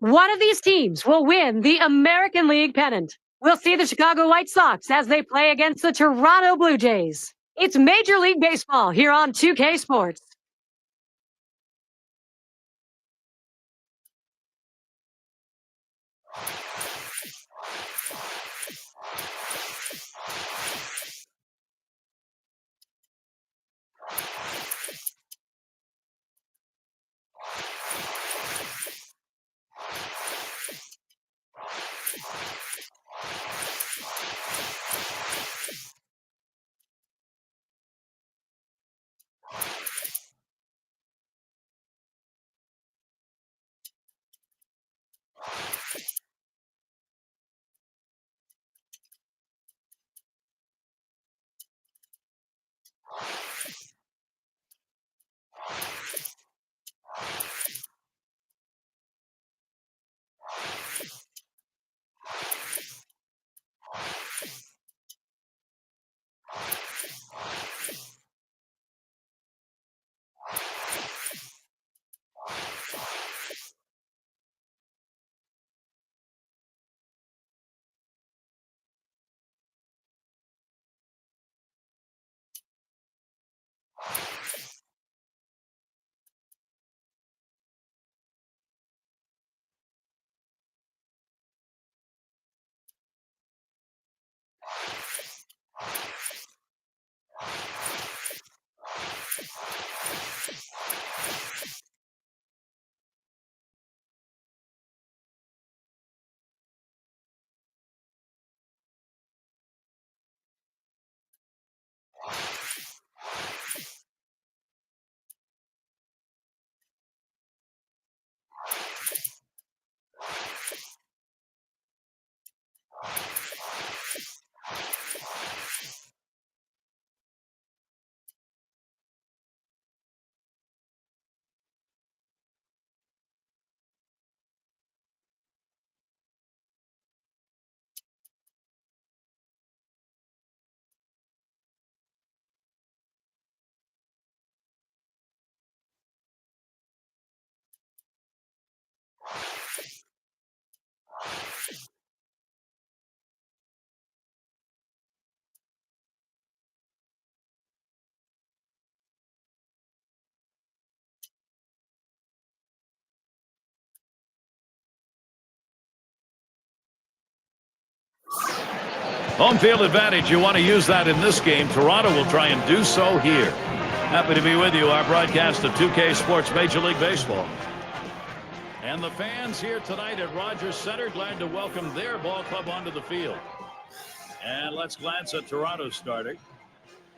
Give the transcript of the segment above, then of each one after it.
One of these teams will win the American League pennant. We'll see the Chicago White Sox as they play against the Toronto Blue Jays. It's Major League Baseball here on 2K Sports. Home field advantage. You want to use that in this game. Toronto will try and do so here. Happy to be with you. Our broadcast of 2K Sports Major League Baseball. And the fans here tonight at Rogers Center, glad to welcome their ball club onto the field. And let's glance at Toronto's starter.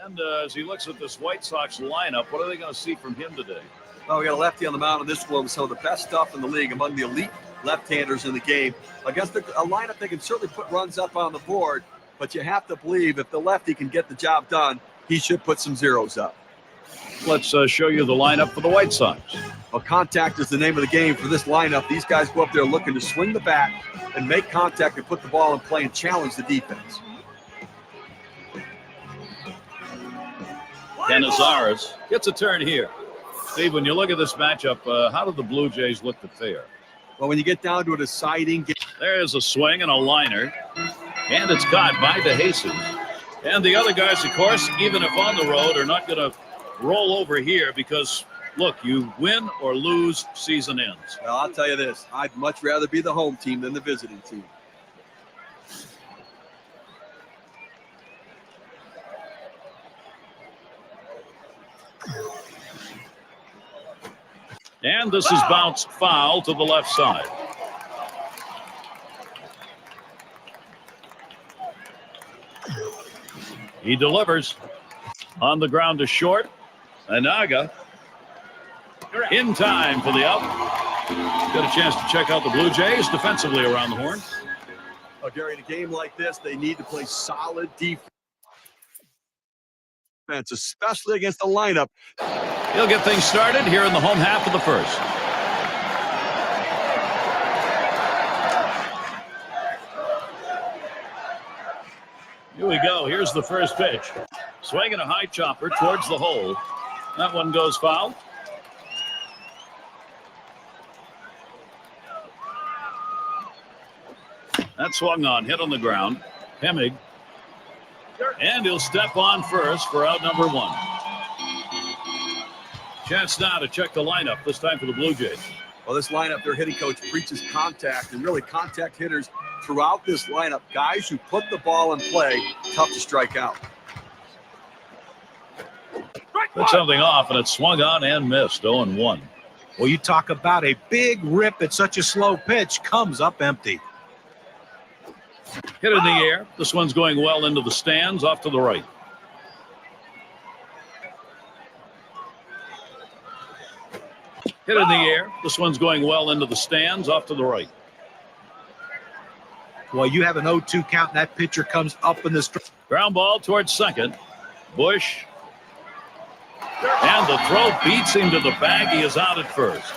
And as he looks at this White Sox lineup, what are they going to see from him today? Well, we got a lefty on the mound in this one, some of the best stuff in the league among the elite left-handers in the game. Against a lineup that can certainly put runs up on the board, but you have to believe if the lefty can get the job done, he should put some zeros up. Let's show you the lineup for the White Sox. Well, contact is the name of the game for this lineup. These guys go up there looking to swing the bat and make contact and put the ball in play and challenge the defense. Canizares gets a turn here. Steve, when you look at this matchup, how do the Blue Jays look to fare? Well, when you get down to a deciding game. There's a swing and a liner. And it's caught by DeJesus. And the other guys, of course, even if on the road, are not going to roll over here because, look, you win or lose, season ends. Well, I'll tell you this. I'd much rather be the home team than the visiting team. And this is bounced foul to the left side. He delivers on the ground to short. Anaga in time for the out. Got a chance to check out the Blue Jays defensively around the horn. Oh, Gary, in a game like this, they need to play solid defense, especially against the lineup. He'll get things started here in the home half of the first. Here we go. Here's the first pitch. Swinging a high chopper towards the hole. That one goes foul. That swung on, hit on the ground. Hemmig. And he'll step on first for out number 1. Chance now to check the lineup, this time for the Blue Jays. Well, this lineup, their hitting coach preaches contact, and really contact hitters throughout this lineup. Guys who put the ball in play, tough to strike out. Put something off, and it swung on and missed, 0-1. Well, you talk about a big rip at such a slow pitch, comes up empty. Hit in the air. This one's going well into the stands, off to the right. Hit in the air. This one's going well into the stands, off to the right. Well, you have an 0-2 count, and that pitcher comes up in the strike. Ground ball towards second. Bush. And the throw beats him to the bag. He is out at first.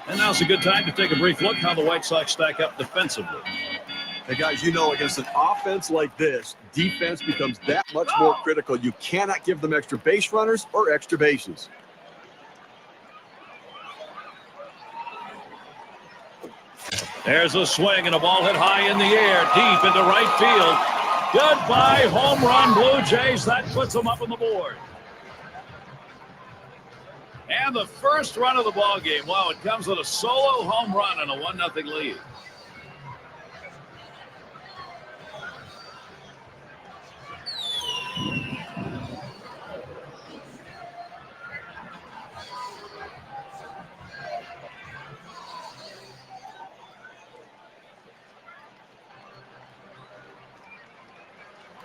And now's a good time to take a brief look how the White Sox stack up defensively. Hey, guys, you know, against an offense like this, defense becomes that much more critical. You cannot give them extra base runners or extra bases. There's a swing and a ball hit high in the air, deep into right field. Goodbye, home run, Blue Jays. That puts them up on the board. And the first run of the ball game. Wow, it comes with a solo home run and a 1-0 lead.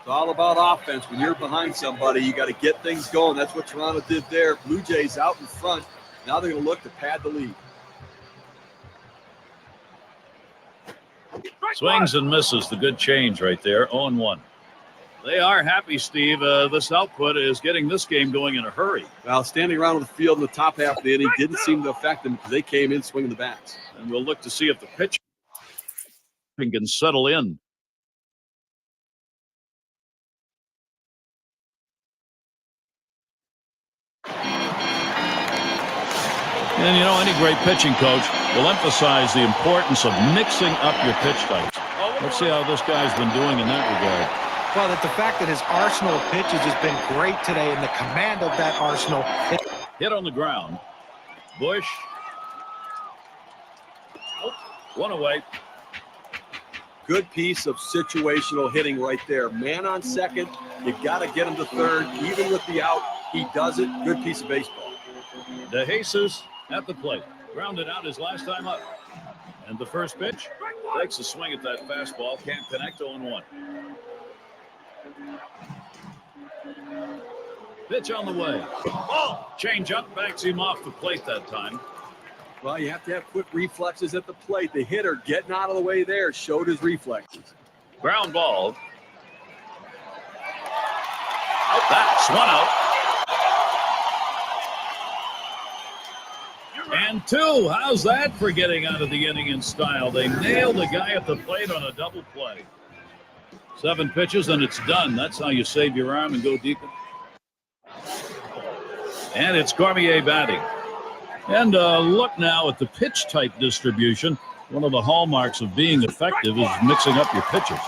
It's all about offense. When you're behind somebody, you got to get things going. That's what Toronto did there. Blue Jays out in front. Now they're going to look to pad the lead. Swings and misses. The good change right there. 0-1. They are happy, Steve. This output is getting this game going in a hurry. Well, standing around on the field in the top half of the inning didn't seem to affect them because they came in swinging the bats. And we'll look to see if the pitch can settle in. And, you know, any great pitching coach will emphasize the importance of mixing up your pitch types. Let's see how this guy's been doing in that regard. Well, that the fact that his arsenal of pitches has been great today and the command of that arsenal. Hit on the ground. Bush. One away. Good piece of situational hitting right there. Man on second. You got to get him to third. Even with the out, he does it. Good piece of baseball. De Jesus at the plate. Grounded out his last time up. And the first pitch takes a swing at that fastball. Can't connect. 0-1. Pitch on the way. Oh, change up, backs him off the plate that time. Well, you have to have quick reflexes at the plate. The hitter getting out of the way there showed his reflexes. Ground ball. That's one out. And 2. How's that for getting out of the inning in style? They nailed the guy at the plate on a double play. 7 pitches and it's done. That's how you save your arm and go deeper. And it's Cormier batting. And look now at the pitch type distribution. One of the hallmarks of being effective is mixing up your pitches.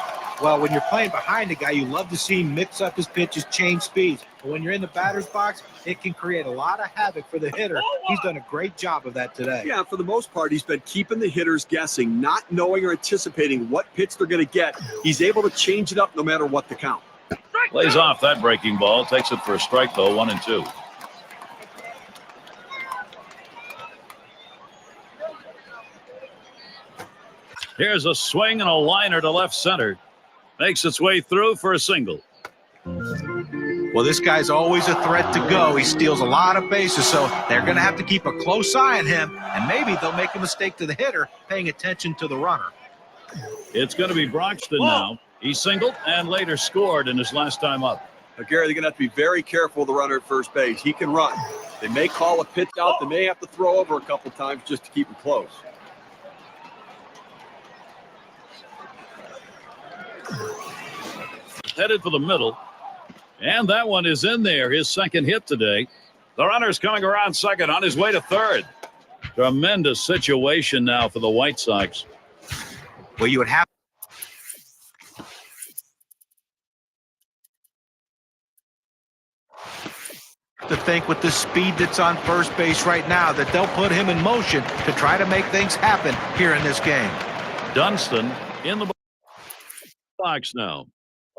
Well, when you're playing behind a guy, you love to see him mix up his pitches, change speeds. But when you're in the batter's box, it can create a lot of havoc for the hitter. He's done a great job of that today. Yeah, for the most part, he's been keeping the hitters guessing, not knowing or anticipating what pitch they're going to get. He's able to change it up no matter what the count. Lays off that breaking ball. Takes it for a strike, though. 1-2. Here's a swing and a liner to left center. Makes its way through for a single. Well, this guy's always a threat to go. He steals a lot of bases, so they're going to have to keep a close eye on him, and maybe they'll make a mistake to the hitter, paying attention to the runner. It's going to be Broxton now. He singled and later scored in his last time up. Now, Gary, they're going to have to be very careful with the runner at first base. He can run. They may call a pitch out. They may have to throw over a couple times just to keep him close. Headed for the middle. And that one is in there. His second hit today. The runner's coming around second on his way to third. Tremendous situation now for the White Sox. Well, you would have To think with the speed that's on first base right now that they'll put him in motion to try to make things happen here in this game. Dunston in the box now.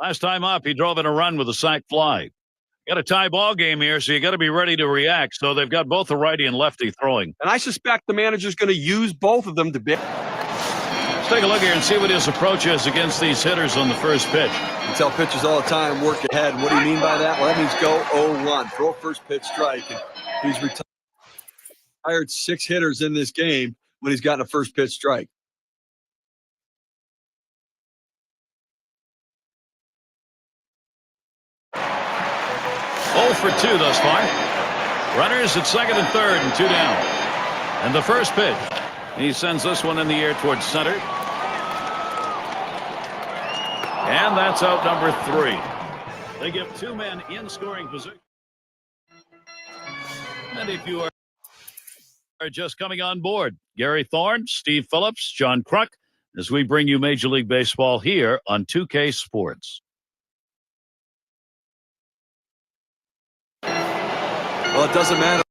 Last time up, he drove in a run with a sac fly. Got a tie ball game here, so you got to be ready to react. So they've got both the righty and lefty throwing. And I suspect the manager's going to use both of them to bit. Let's take a look here and see what his approach is against these hitters on the first pitch. You tell pitchers all the time, work ahead. What do you mean by that? Well, that means go 0-1. Throw a first pitch strike. And he's retired 6 hitters in this game when he's gotten a first pitch strike. For 2 thus far. Runners at second and third and 2 down. And the first pitch. He sends this one in the air towards center. And that's out number 3. They give 2 men in scoring position. And if you are just coming on board, Gary Thorne, Steve Phillips, John Kruk, as we bring you Major League Baseball here on 2K Sports. Well, it doesn't matter.